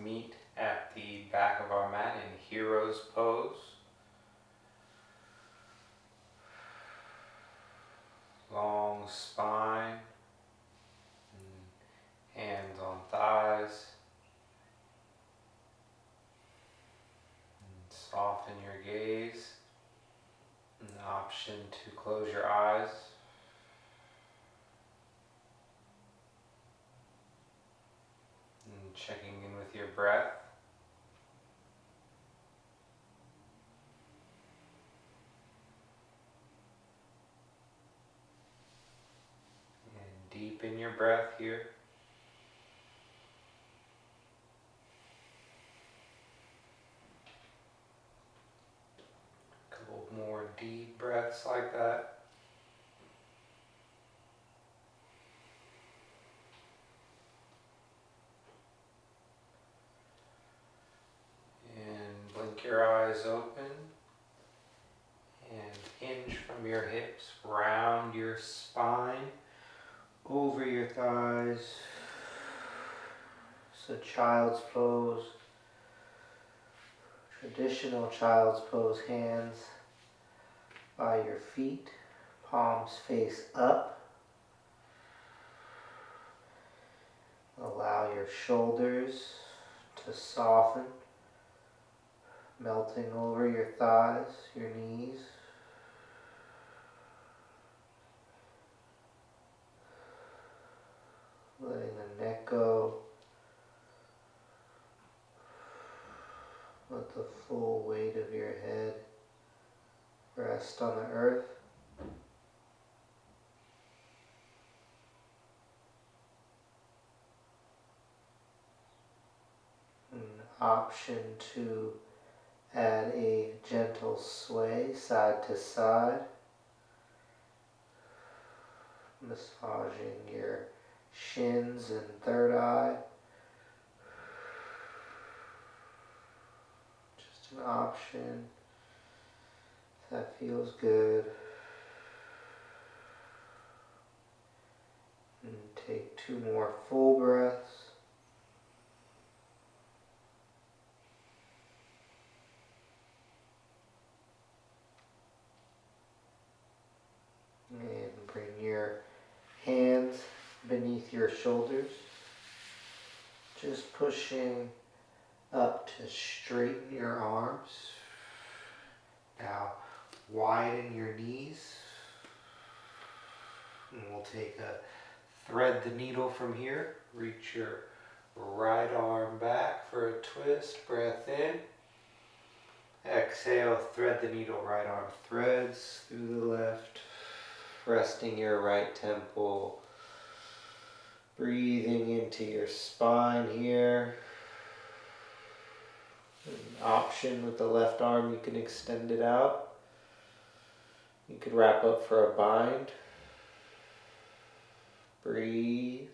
meet at the back of our mat in hero's pose. Long spine, hands on thighs. And soften your gaze. An option to close your eyes. And checking in with your breath. And deepen your breath here. A couple more deep breaths like that. Blink your eyes open and hinge from your hips, round your spine, over your thighs. So child's pose, traditional child's pose, hands by your feet, palms face up. Allow your shoulders to soften, melting over your thighs, your knees. Letting the neck go. Let the full weight of your head rest on the earth. An option to add a gentle sway side to side, massaging your shins and third eye. Just an option if that feels good. And take 2 more full breaths. And bring your hands beneath your shoulders, just pushing up to straighten your arms. Now widen your knees, and we'll take a thread the needle from here. Reach your right arm back for a twist, breath in. Exhale, thread the needle, right arm threads through the left. Resting your right temple, breathing into your spine here. An option with the left arm, you can extend it out. You could wrap up for a bind. Breathe.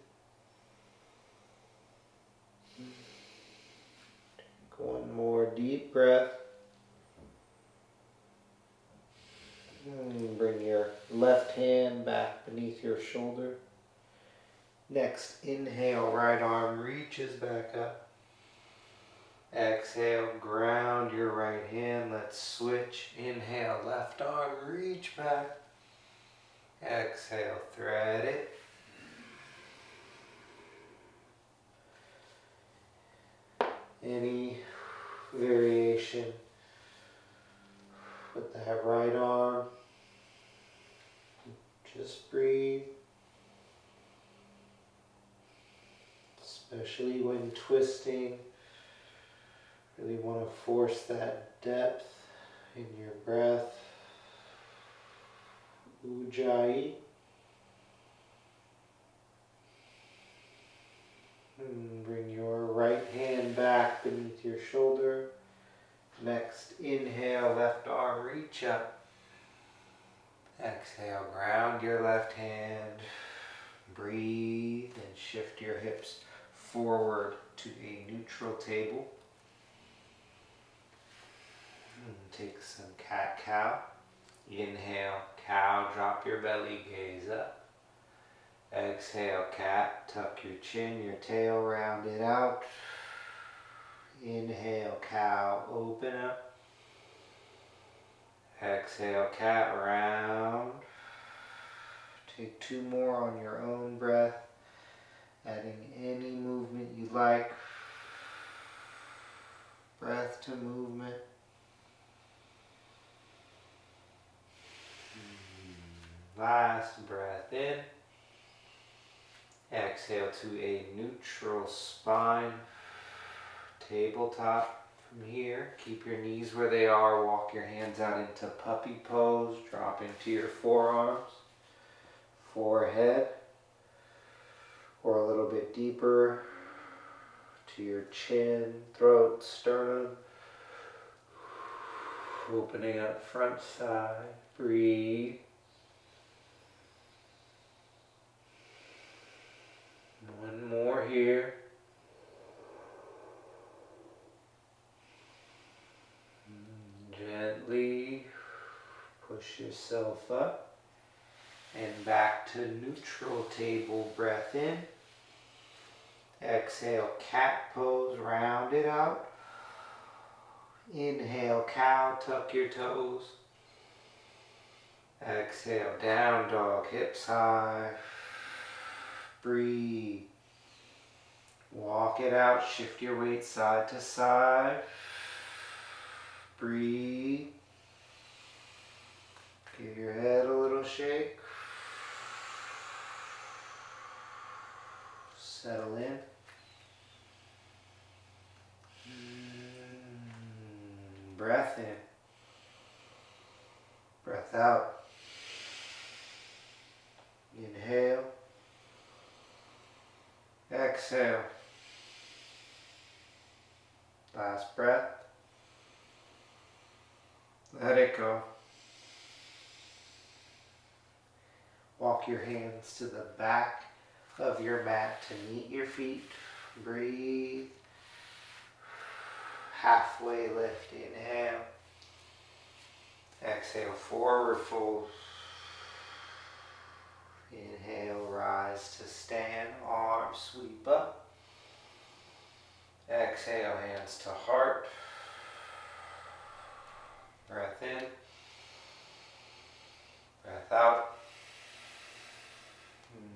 Take 1 more deep breath. And bring your left hand back beneath your shoulder. Next, inhale, right arm reaches back up. Exhale, ground your right hand. Let's switch. Inhale, left arm, reach back. Exhale, thread it. Any variation with that right arm. Just breathe. Especially when twisting. Really want to force that depth in your breath. Ujjayi. And bring your right hand back beneath your shoulder. Next, inhale, left arm, reach up. Exhale, ground your left hand. Breathe and shift your hips forward to a neutral table. And take some cat-cow. Inhale, cow, drop your belly, gaze up. Exhale, cat, tuck your chin, your tail, round it out. Inhale, cow, open up. Exhale, cat, round. Take 2 more on your own breath, adding any movement you like. Breath to movement. Last breath in. Exhale to a neutral spine. Tabletop from here. Keep your knees where they are. Walk your hands out into puppy pose. Drop into your forearms. Forehead. Or a little bit deeper to your chin, throat, sternum. Opening up front side. Breathe. One more here. Gently push yourself up and back to neutral table. Breath in. Exhale, cat pose, round it out. Inhale, cow, tuck your toes. Exhale, down dog, hips high. Breathe. Walk it out, shift your weight side to side. Breathe. Give your head a little shake. Settle in. Breath in. Breath out. Inhale. Exhale. Last breath. Let it go. Walk your hands to the back of your mat to meet your feet. Breathe. Halfway lift. Inhale. Exhale, forward fold. Inhale, rise to stand. Arms sweep up. Exhale, hands to heart. Breath in. Breath out.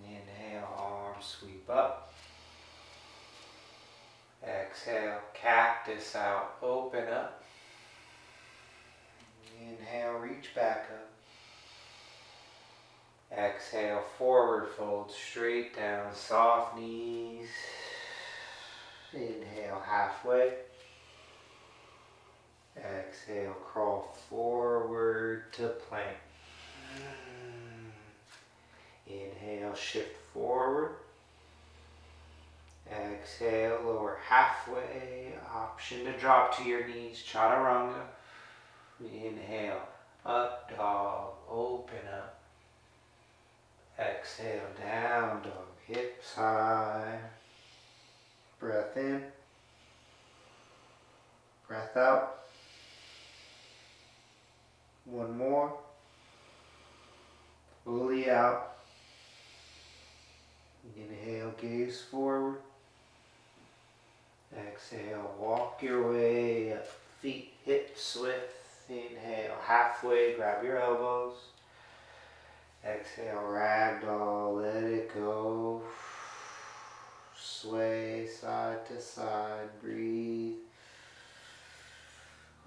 Inhale, arms sweep up. Exhale, cactus out, open up. Inhale, reach back up. Exhale, forward fold, straight down, soft knees. Inhale, halfway. Exhale, crawl forward to plank. Inhale, shift forward. Exhale, lower halfway. Option to drop to your knees, chaturanga. Inhale, up dog, open up. Exhale, down dog, hips high. Breath in. Breath out. One more. Fully out. Inhale, gaze forward. Exhale, walk your way up. Feet, hips width. Inhale, halfway, grab your elbows. Exhale, ragdoll, let it go. Sway side to side, breathe.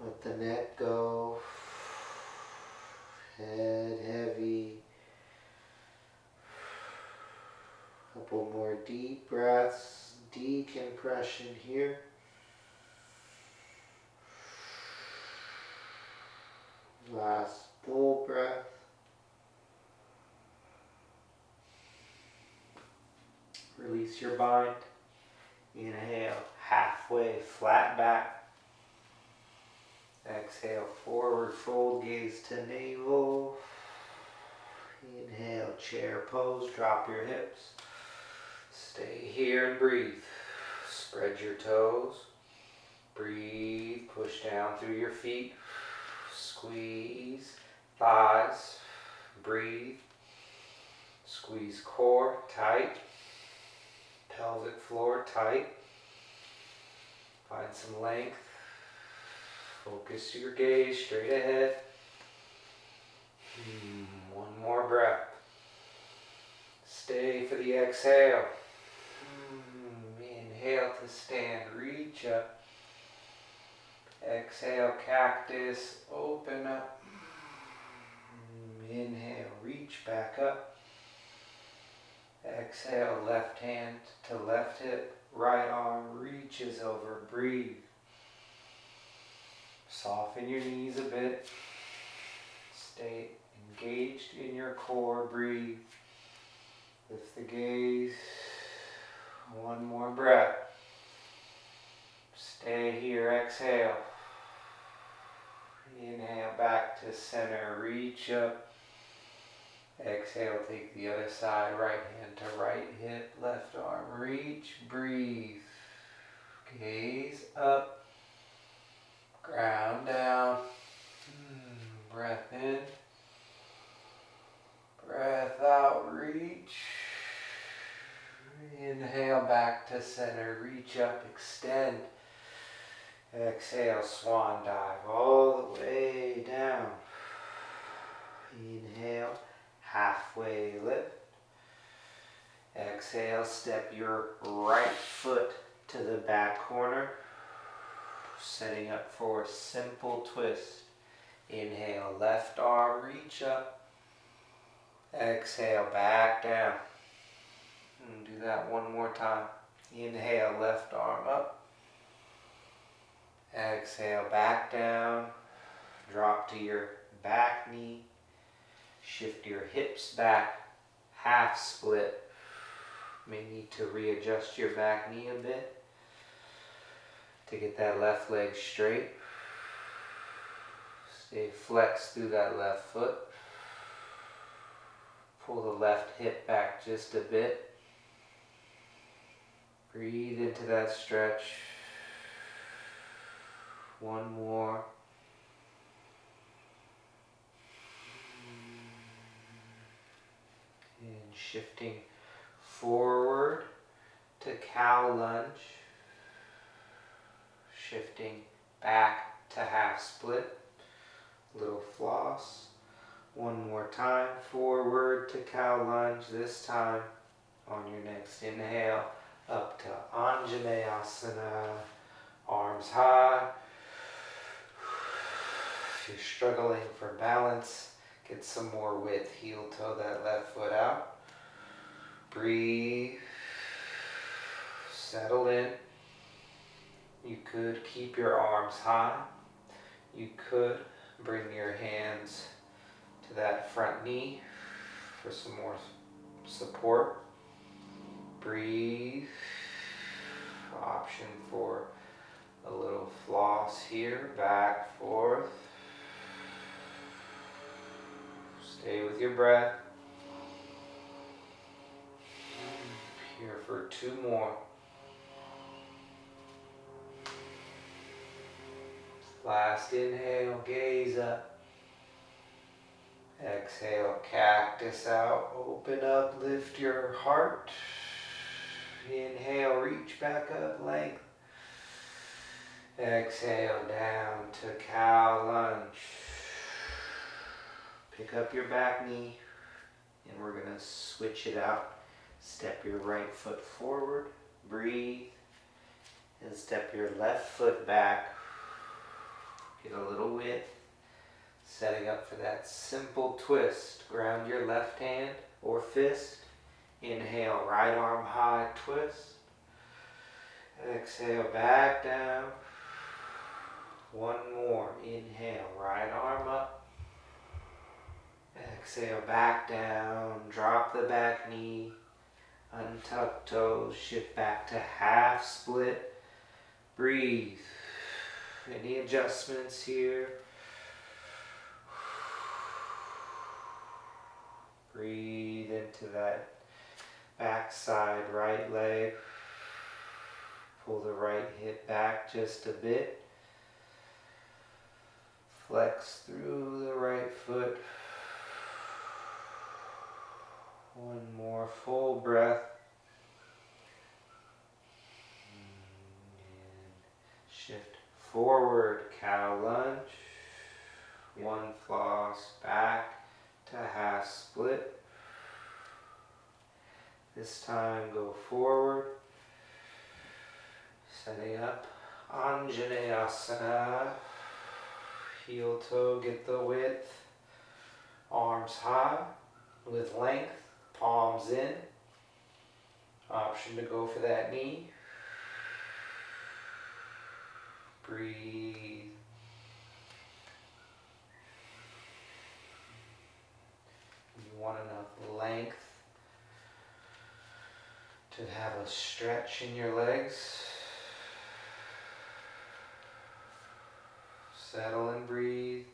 Let the neck go. Head heavy. Couple more deep breaths, decompression here. Last full breath. Release your bind. Inhale, halfway, flat back. Exhale, forward fold, gaze to navel. Inhale, chair pose, drop your hips. Stay here and breathe. Spread your toes. Breathe, push down through your feet. Squeeze thighs. Breathe. Squeeze core tight. Pelvic floor tight. Find some length. Focus your gaze straight ahead. One more breath. Stay for the exhale. Inhale to stand, reach up. Exhale, cactus, open up. Inhale, reach back up. Exhale, left hand to left hip, right arm reaches over, breathe. Soften your knees a bit. Stay engaged in your core, breathe. Lift the gaze. One more breath. Stay here, exhale. Inhale back to center, reach up. Exhale, take the other side, right hand to right hip, left arm, reach, breathe. Gaze up, ground down. Breath in, breath out, reach. Inhale back to center, reach up, extend. Exhale, swan dive all the way down. Inhale, halfway lift. Exhale, step your right foot to the back corner, setting up for a simple twist. Inhale, left arm, reach up. Exhale, back down. And do that one more time. Inhale, left arm up. Exhale, back down. Drop to your back knee. Shift your hips back. Half split. May need to readjust your back knee a bit to get that left leg straight. Stay flexed through that left foot. Pull the left hip back just a bit. Breathe into that stretch. One more. And shifting forward to cow lunge. Shifting back to half split. Little floss. One more time. Forward to cow lunge. This time on your next inhale up to Anjaneyasana. Arms high. If you're struggling for balance, get some more width. Heel toe that left foot out. Breathe. Settle in. You could keep your arms high. You could bring your hands to that front knee for some more support. Breathe. Option for a little floss here, back, forth. Stay with your breath. Here for two more. Last inhale, gaze up. Exhale, cactus out, open up, lift your heart. Inhale, reach back up, length. Exhale, down to cow lunge. Pick up your back knee, and we're going to switch it out. Step your right foot forward, breathe, and step your left foot back. Get a little width, setting up for that simple twist. Ground your left hand or fist. Inhale, right arm high, twist. Exhale, back down. One more. Inhale, right arm up. Exhale, back down. Drop the back knee. Untuck toes. Shift back to half split. Breathe. Any adjustments here? Breathe into that back side right leg. Pull the right hip back just a bit. Flex through the right foot. One more full breath. And forward cow lunge. One floss back to half split. This time go forward. Setting up Anjaneyasana. Heel toe, get the width. Arms high with length. Palms in. Option to go for that knee. Breathe. You want enough length to have a stretch in your legs. Settle and breathe.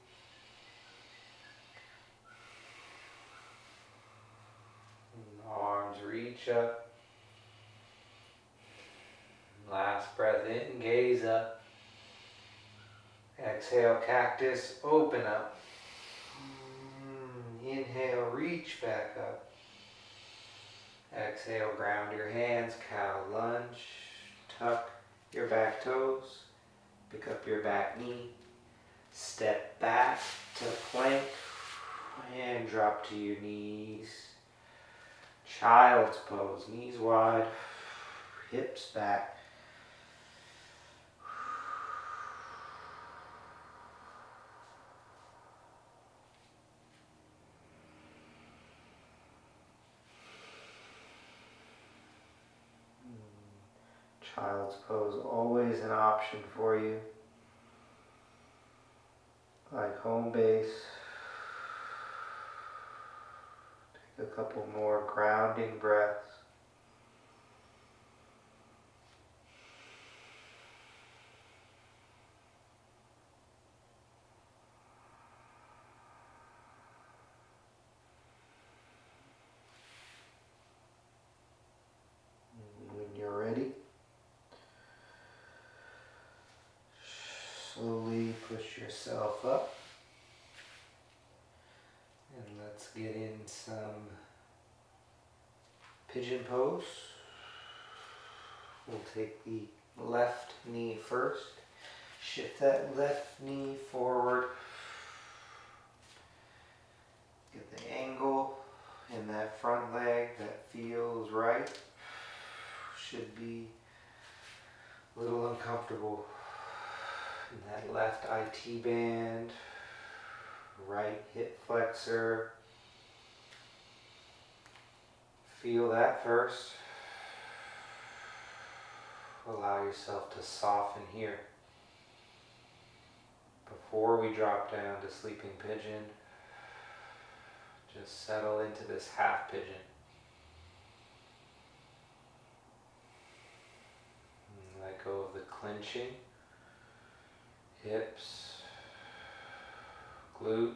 Arms reach up. Last breath in, gaze up. Exhale, cactus, open up. Inhale, reach back up. Exhale, ground your hands, cow lunge. Tuck your back toes. Pick up your back knee. Step back to plank. And drop to your knees. Child's pose, knees wide, hips back. Child's pose, always an option for you. Like home base. Take a couple more grounding breaths. When you're ready, slowly push yourself up. And let's get in some pigeon pose. We'll take the left knee first. Shift that left knee forward. Get the angle in that front leg that feels right. Should be a little uncomfortable. In that left IT band, right hip flexor. Feel that first. Allow yourself to soften here. Before we drop down to sleeping pigeon, just settle into this half pigeon. And let go of the clenching. Hips, glutes.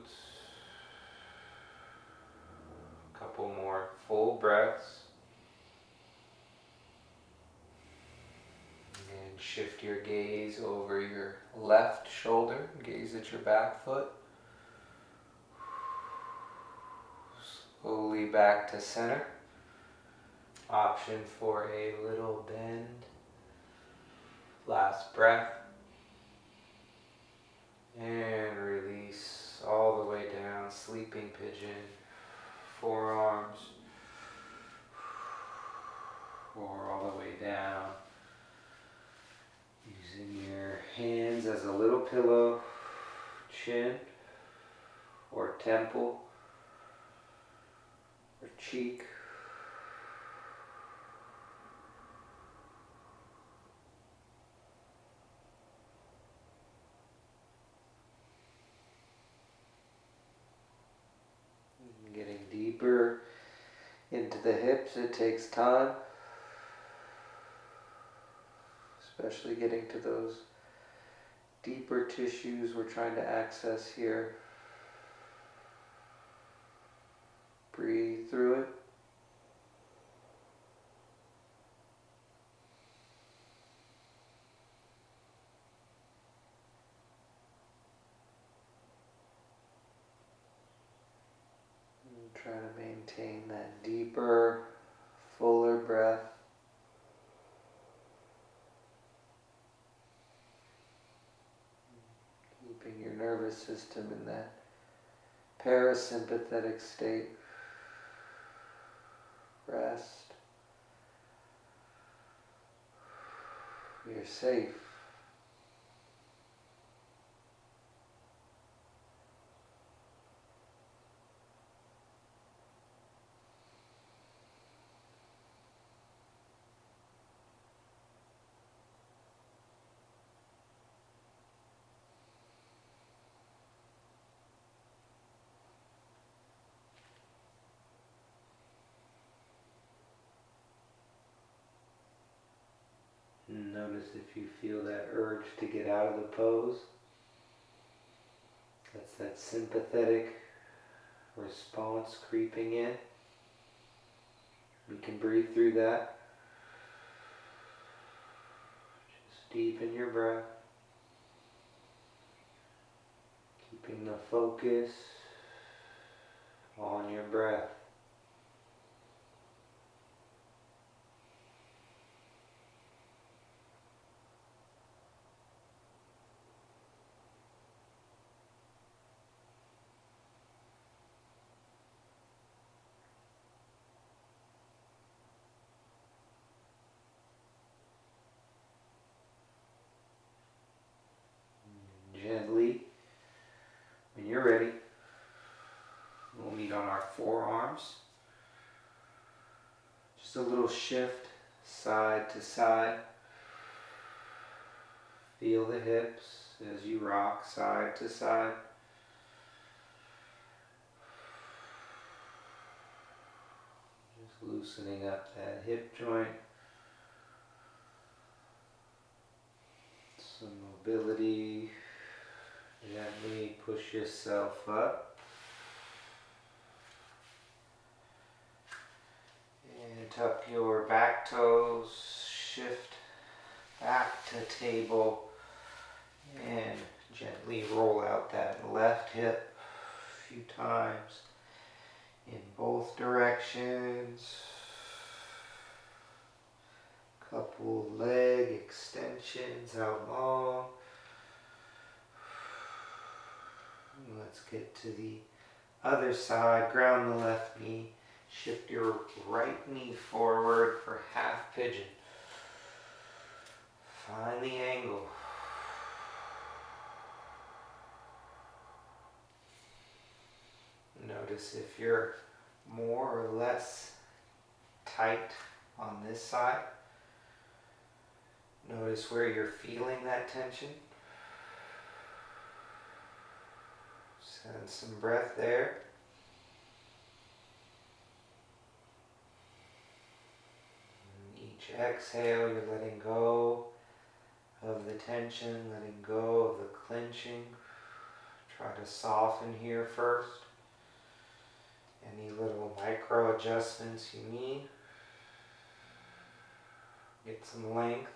A couple more full breaths. And shift your gaze over your left shoulder. Gaze at your back foot. Slowly back to center. Option for a little bend. Last breath. And release all the way down, sleeping pigeon, forearms, or all the way down. Using your hands as a little pillow, chin, or temple, or cheek. Getting deeper into the hips, it takes time. Especially getting to those deeper tissues we're trying to access here. Breathe through it. Try to maintain that deeper, fuller breath. nervous system in that parasympathetic state. Rest. You're safe. Notice if you feel that urge to get out of the pose. That's that sympathetic response creeping in. We can breathe through that. Just deepen your breath. Keeping the focus on your breath. Gently, when you're ready, we'll meet on our forearms. Just a little shift side to side. Feel the hips as you rock side to side. Just loosening up that hip joint. Some mobility. Gently push yourself up. And tuck your back toes. Shift back to table. And gently roll out that left hip a few times in both directions. Couple leg extensions out long. Let's get to the other side. Ground the left knee. Shift your right knee forward for half pigeon. Find the angle. Notice if you're more or less tight on this side. Notice where you're feeling that tension. Send some breath there. And each exhale, you're letting go of the tension, letting go of the clenching. Try to soften here first. Any little micro adjustments you need. Get some length.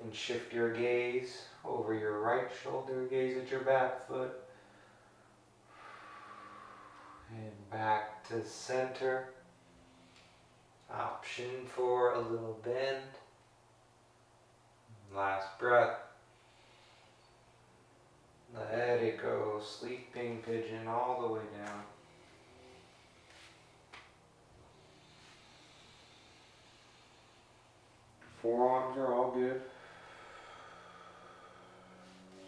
And shift your gaze over your right shoulder, gaze at your back foot. And back to center. Option for a little bend. Last breath. Let it go. Sleeping pigeon all the way down. Forearms are all good.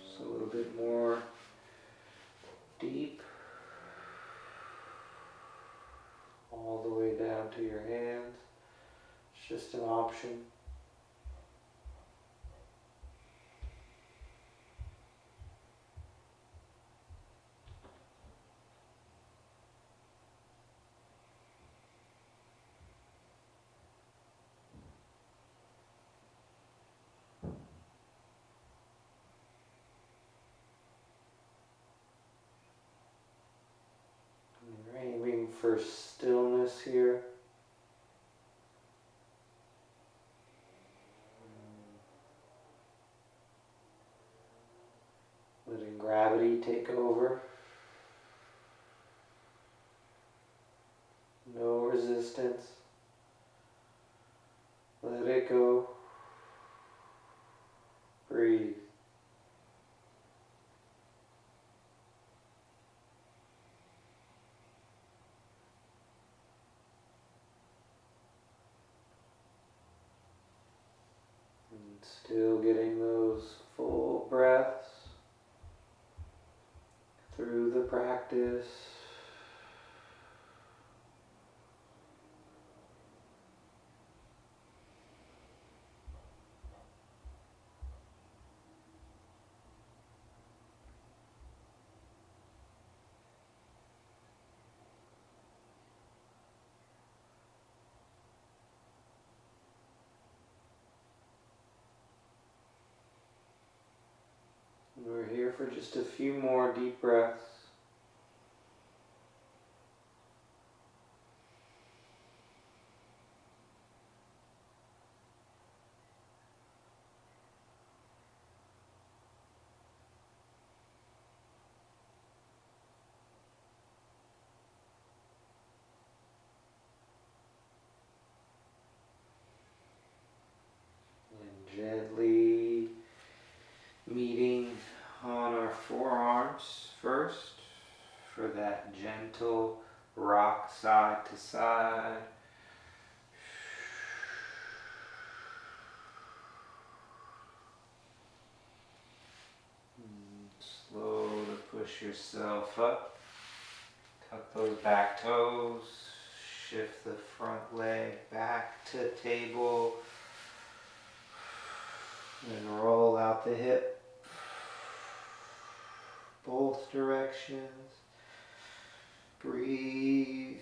Just a little bit more deep. All the way down to your hands. It's just an option. You're aiming for stillness here. Letting gravity take over. No resistance. Let it go. Breathe. Still getting those full breaths through the practice. We're here for just a few more deep breaths. And gently meeting on our forearms first for that gentle rock side to side. Slow to push yourself up. Tuck those back toes. Shift the front leg back to table. And roll out the hip. Both directions. Breathe.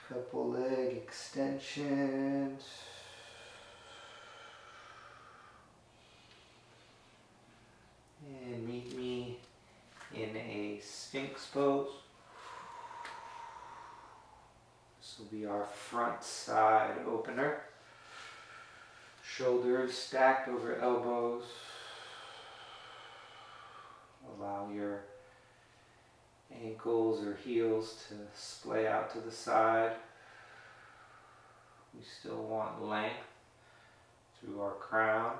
Couple leg extensions. And meet me in a Sphinx pose. This will be our front side opener. Shoulders stacked over elbows. Allow your ankles or heels to splay out to the side. We still want length through our crown.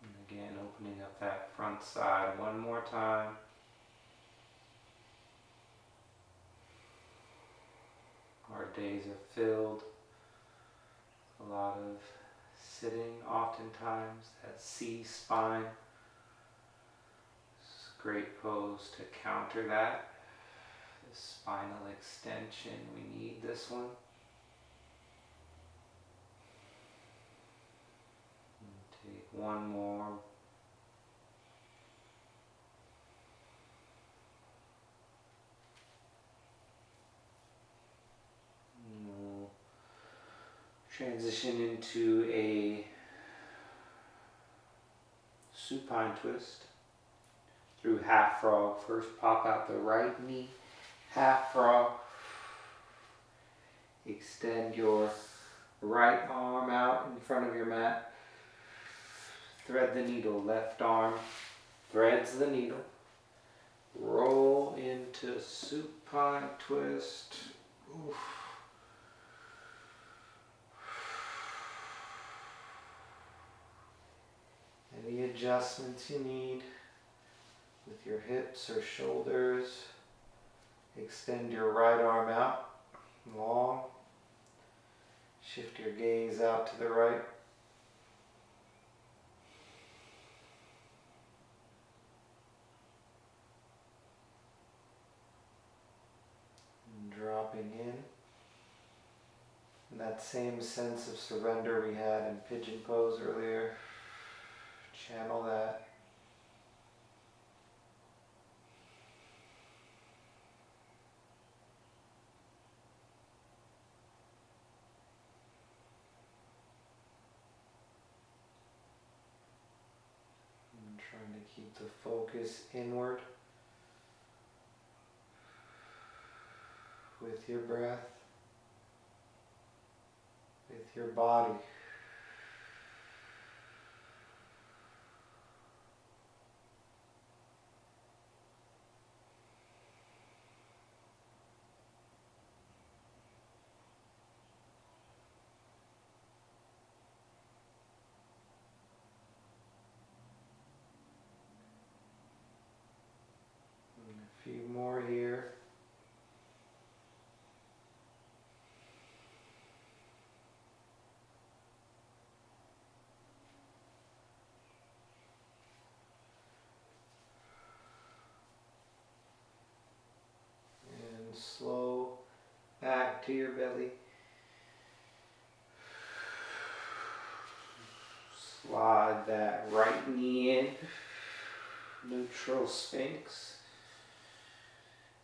And again, opening up that front side one more time. Our days are filled with a lot of sitting, oftentimes that C spine. This is a great pose to counter that. This spinal extension, we need this one. And take one more. Transition into a supine twist through half frog. First pop out the right knee, half frog. Extend your right arm out in front of your mat. Thread the needle, left arm threads the needle. Roll into supine twist. Oof. Any adjustments you need with your hips or shoulders. Extend your right arm out long. Shift your gaze out to the right. And dropping in. And that same sense of surrender we had in pigeon pose earlier. Channel that. And trying to keep the focus inward with your breath, with your body. A few more here. back to your belly. Slide that right knee in, neutral sphinx.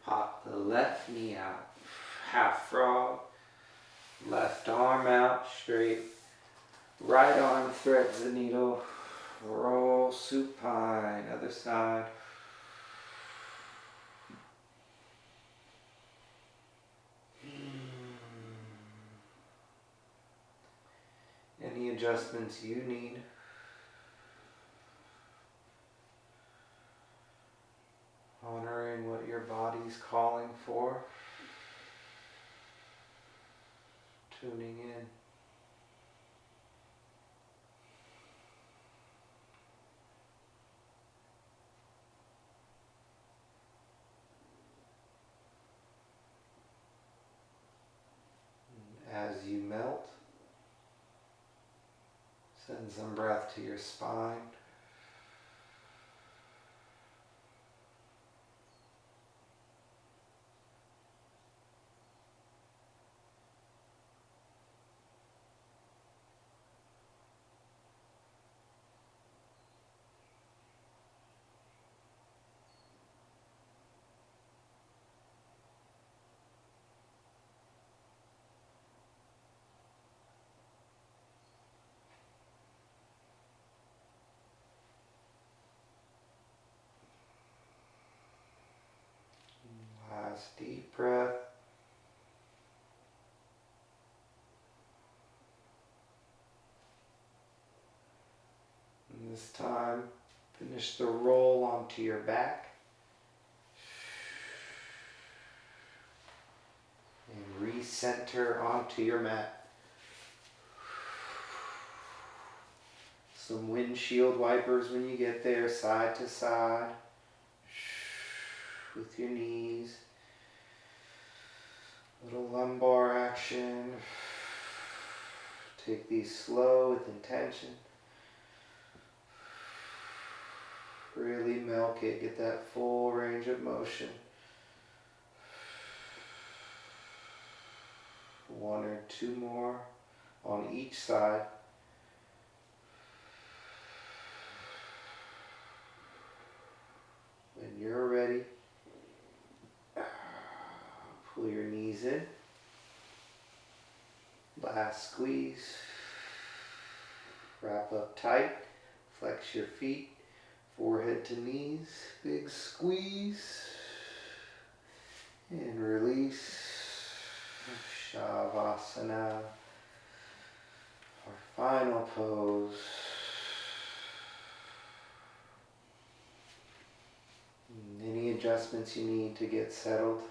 Pop the left knee out, half frog. Left arm out straight. Right arm threads the needle. Roll supine, other side. Any adjustments you need. Honoring what your body's calling for. Tuning in. As you melt, send some breath to your spine. Last deep breath. And this time, finish the roll onto your back. And recenter onto your mat. Some windshield wipers when you get there, side to side. With your knees. Little lumbar action. Take these slow with intention. Really milk it, get that full range of motion. One or two more on each side. When you're ready, pull your knees in. Last squeeze. Wrap up tight. Flex your feet. Forehead to knees. Big squeeze. And release. Shavasana. Our final pose. Any adjustments you need to get settled.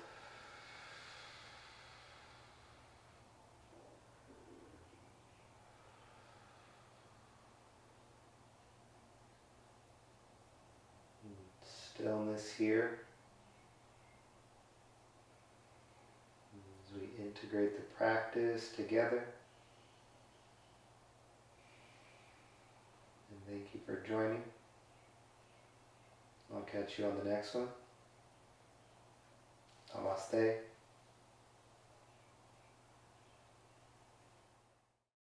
Stillness here. As we integrate the practice together. And thank you for joining. I'll catch you on the next one. Namaste.